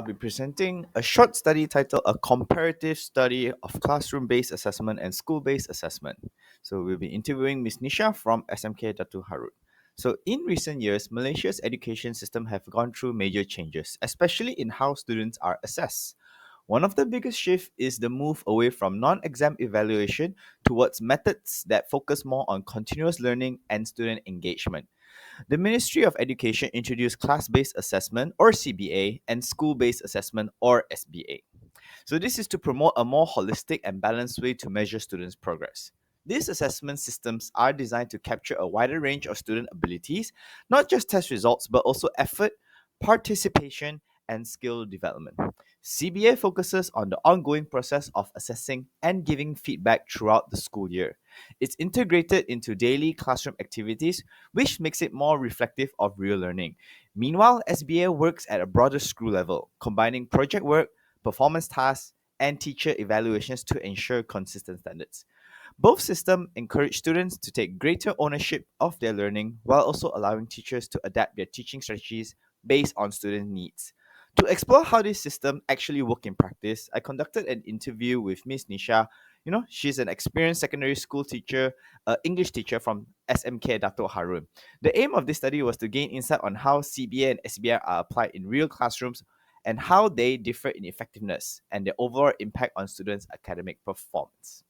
be presenting a short study titled A Comparative Study of Classroom-Based Assessment and School-Based Assessment. So we'll be interviewing Ms. Nisha from SMK Dato Harun. So in recent years, Malaysia's education system have gone through major changes, especially in how students are assessed. One of the biggest shifts is the move away from non-exam evaluation towards methods that focus more on continuous learning and student engagement. The Ministry of Education introduced class based assessment or CBA and school based assessment or SBA. So, this is to promote a more holistic and balanced way to measure students' progress. These assessment systems are designed to capture a wider range of student abilities, not just test results, but also effort, participation, and skill development. CBA focuses on the ongoing process of assessing and giving feedback throughout the school year. It's integrated into daily classroom activities, which makes it more reflective of real learning. Meanwhile, SBA works at a broader school level, combining project work, performance tasks, and teacher evaluations to ensure consistent standards. Both systems encourage students to take greater ownership of their learning while also allowing teachers to adapt their teaching strategies based on student needs. To explore how this system actually work in practice, I conducted an interview with Miss Nisha. She's an experienced secondary school teacher, English teacher from SMK Dato Harun. The aim of this study was to gain insight on how CBA and SBA are applied in real classrooms and how they differ in effectiveness and their overall impact on students' academic performance.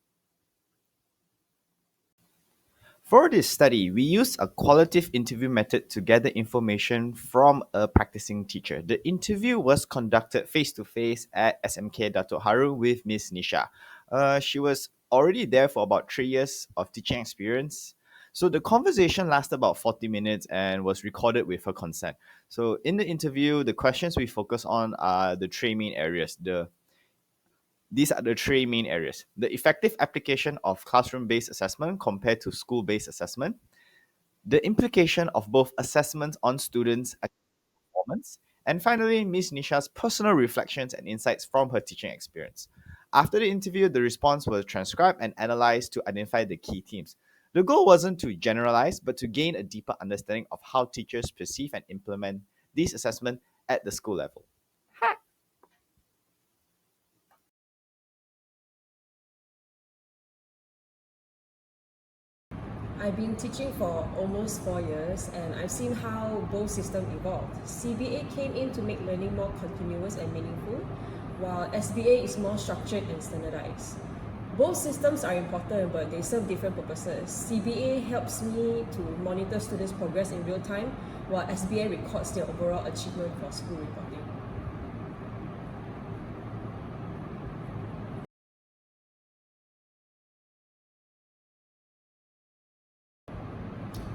For this study, we used a qualitative interview method to gather information from a practicing teacher. The interview was conducted face to face at SMK Dato Haru with Miss Nisha. She was already there for about 3 years of teaching experience. So the conversation lasted about 40 minutes and was recorded with her consent. So in the interview, the questions we focus on are the three main areas. These are the three main areas: the effective application of classroom based assessment compared to school based assessment, the implication of both assessments on students' performance, and finally, Ms. Nisha's personal reflections and insights from her teaching experience. After the interview, the response was transcribed and analyzed to identify the key themes. The goal wasn't to generalize, but to gain a deeper understanding of how teachers perceive and implement these assessments at the school level. I've been teaching for almost 4 years and I've seen how both systems evolved. CBA came in to make learning more continuous and meaningful, while SBA is more structured and standardized. Both systems are important, but they serve different purposes. CBA helps me to monitor students' progress in real time, while SBA records their overall achievement for school reporting.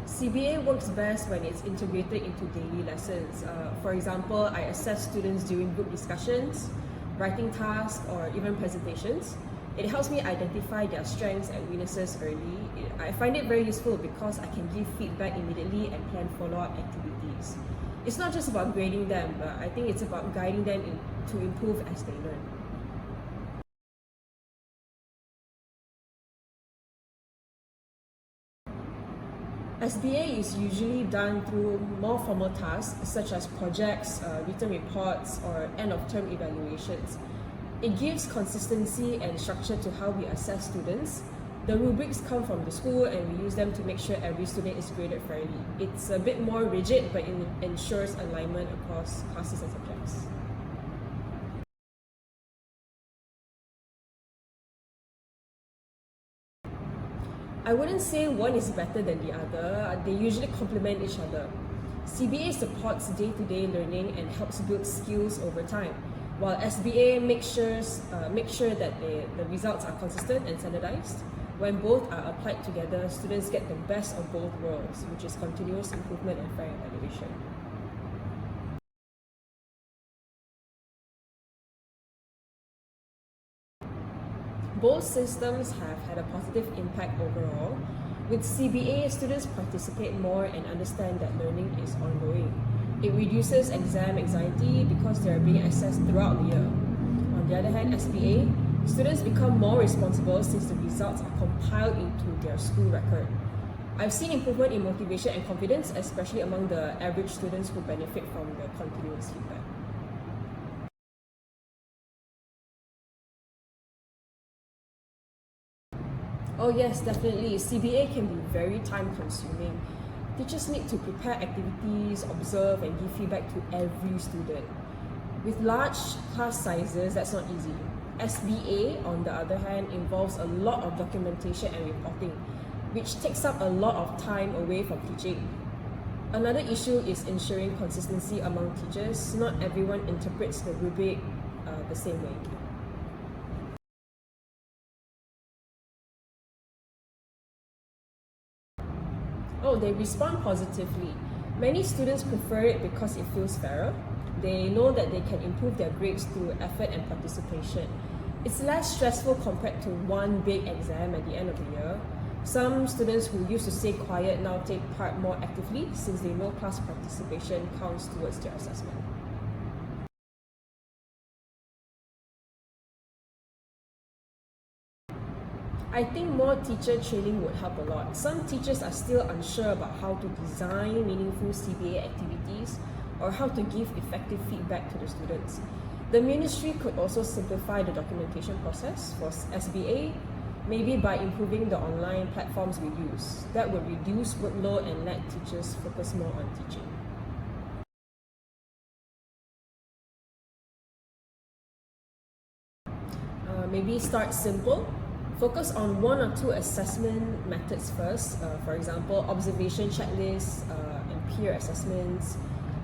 CBA works best when it's integrated into daily lessons. For example, I assess students during group discussions, writing tasks, or even presentations. It helps me identify their strengths and weaknesses early. I find it very useful because I can give feedback immediately and plan follow-up activities. It's not just about grading them, but I think it's about guiding them to improve as they learn. SBA is usually done through more formal tasks such as projects, written reports, or end-of-term evaluations. It gives consistency and structure to how we assess students. The rubrics come from the school and we use them to make sure every student is graded fairly. It's a bit more rigid, but it ensures alignment across classes and subjects. I wouldn't say one is better than the other. They usually complement each other. CBA supports day-to-day learning and helps build skills over time, while SBA makes sure that the results are consistent and standardized. When both are applied together, students get the best of both worlds, which is continuous improvement and fair evaluation. Both systems have had a positive impact overall. With CBA, students participate more and understand that learning is ongoing. It reduces exam anxiety because they are being assessed throughout the year. On the other hand, SBA, students become more responsible since the results are compiled into their school record. I've seen improvement in motivation and confidence, especially among the average students who benefit from the continuous feedback. Oh, yes, definitely. CBA can be very time consuming. Teachers need to prepare activities, observe, and give feedback to every student. With large class sizes, that's not easy. SBA, on the other hand, involves a lot of documentation and reporting, which takes up a lot of time away from teaching. Another issue is ensuring consistency among teachers. Not everyone interprets the rubric the same way. Oh, they respond positively. Many students prefer it because it feels fairer. They know that they can improve their grades through effort and participation. It's less stressful compared to one big exam at the end of the year. Some students who used to stay quiet now take part more actively since they know class participation counts towards their assessment. I think more teacher training would help a lot. Some teachers are still unsure about how to design meaningful CBA activities or how to give effective feedback to the students. The ministry could also simplify the documentation process for SBA, maybe by improving the online platforms we use. That would reduce workload and let teachers focus more on teaching. Maybe start simple. Focus on one or two assessment methods first. For example, observation checklists and peer assessments.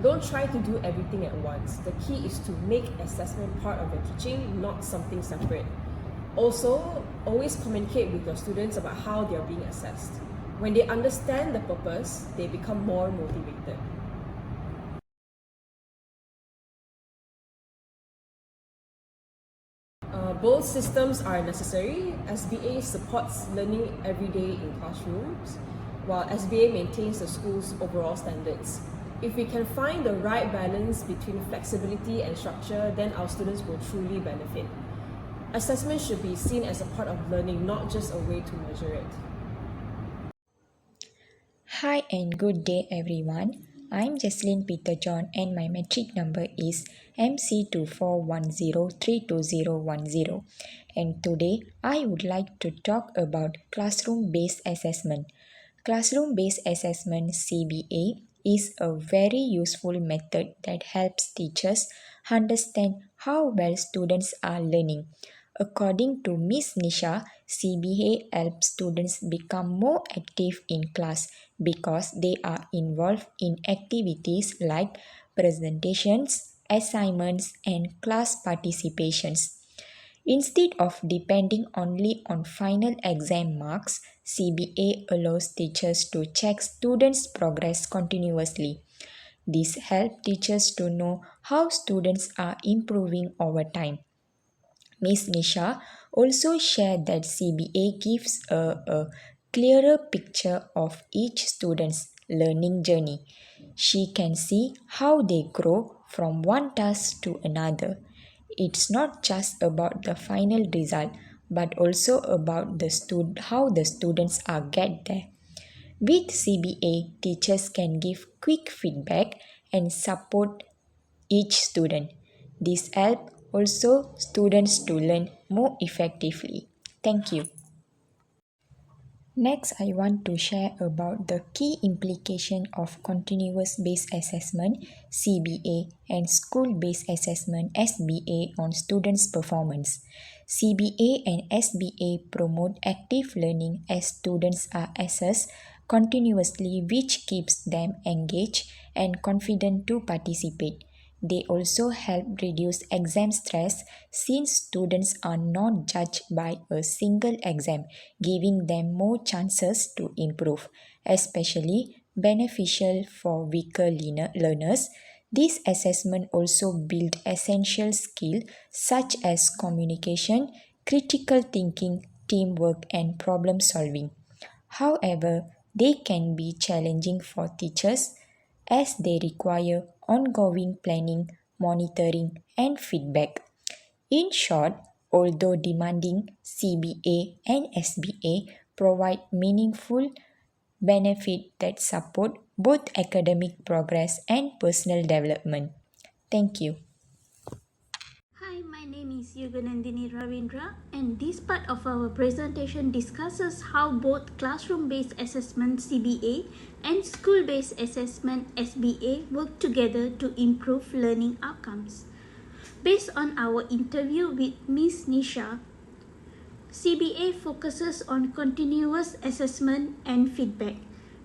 Don't try to do everything at once. The key is to make assessment part of your teaching, not something separate. Also, always communicate with your students about how they are being assessed. When they understand the purpose, they become more motivated. Both systems are necessary. SBA supports learning every day in classrooms, while SBA maintains the school's overall standards. If we can find the right balance between flexibility and structure, then our students will truly benefit. Assessment should be seen as a part of learning, not just a way to measure it. Hi and good day everyone. I'm Jesslyn Peter John and my metric number is MC-O1384-Introduction, and today I would like to talk about classroom-based assessment. Classroom-based assessment CBA is a very useful method that helps teachers understand how well students are learning. According to Miss Nisha, CBA helps students become more active in class because they are involved in activities like presentations, assignments, and class participations. Instead of depending only on final exam marks, CBA allows teachers to check students' progress continuously. This helps teachers to know how students are improving over time. Ms. Nisha also shared that CBA gives a clearer picture of each student's learning journey. She can see how they grow from one task to another. It's not just about the final result, but also about how the students are get there. With CBA, teachers can give quick feedback and support each student. This helps also students to learn more effectively. Thank you. Next, I want to share about the key implication of continuous based assessment CBA and school based assessment SBA on students' performance. CBA and SBA promote active learning as students are assessed continuously, which keeps them engaged and confident to participate. They also help reduce exam stress since students are not judged by a single exam, giving them more chances to improve, especially beneficial for weaker learners. This assessment also build essential skills such as communication, critical thinking, teamwork, and problem solving. However, they can be challenging for teachers as they require ongoing planning, monitoring, and feedback. In short, although demanding, CBA and SBA provide meaningful benefit that support both academic progress and personal development. Thank you. Hi, my name is Yuganandini Ravindra, and this part of our presentation discusses how both classroom-based assessment (CBA) and school-based assessment (SBA) work together to improve learning outcomes. Based on our interview with Ms. Nisha, CBA focuses on continuous assessment and feedback,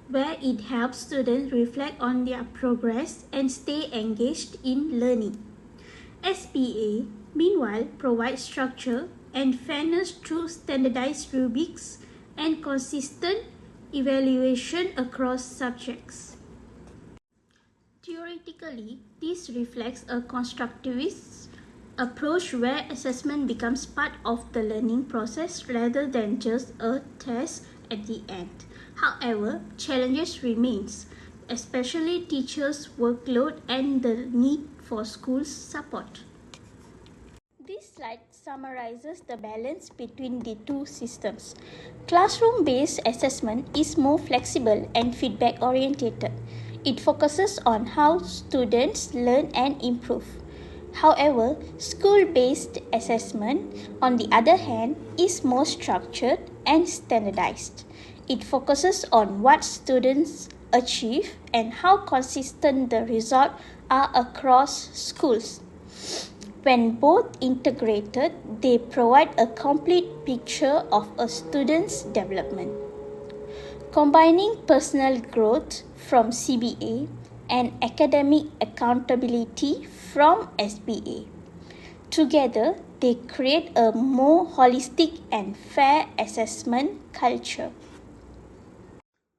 where it helps students reflect on their progress and stay engaged in learning. SBA, meanwhile, provides structure and fairness through standardized rubrics and consistent evaluation across subjects. Theoretically, this reflects a constructivist approach where assessment becomes part of the learning process rather than just a test at the end. However, challenges remains, especially teachers' workload and the need for school support. This slide summarizes the balance between the two systems. Classroom-based assessment is more flexible and feedback-oriented. It focuses on how students learn and improve. However, school-based assessment, on the other hand, is more structured and standardized. It focuses on what students achieve and how consistent the results are across schools. When both integrated, they provide a complete picture of a student's development. Combining personal growth from CBA and academic accountability from SBA. Together, they create a more holistic and fair assessment culture.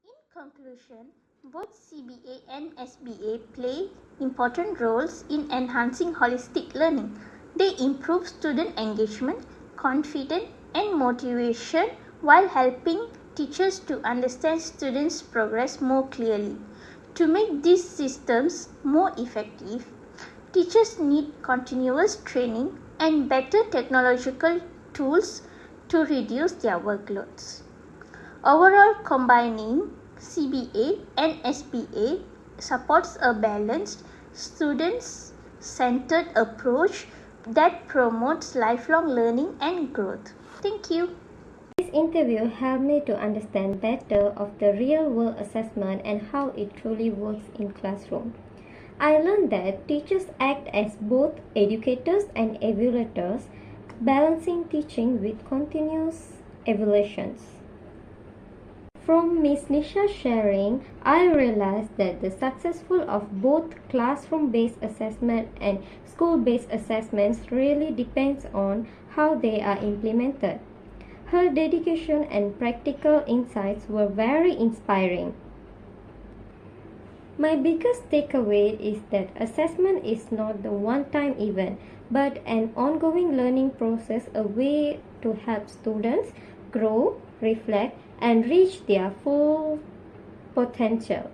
In conclusion, both CBA and SBA play important roles in enhancing holistic learning. They improve student engagement, confidence, and motivation while helping teachers to understand students' progress more clearly. To make these systems more effective, teachers need continuous training and better technological tools to reduce their workloads. Overall, combining CBA and SBA supports a balanced, student-centered approach that promotes lifelong learning and growth. Thank you. This interview helped me to understand better of the real-world assessment and how it truly works in classroom. I learned that teachers act as both educators and evaluators, balancing teaching with continuous evaluations. From Ms. Nisha's sharing, I realized that the success of both classroom-based assessment and school-based assessments really depends on how they are implemented. Her dedication and practical insights were very inspiring. My biggest takeaway is that assessment is not the one-time event, but an ongoing learning process, a way to help students grow, reflect, and reach their full potential.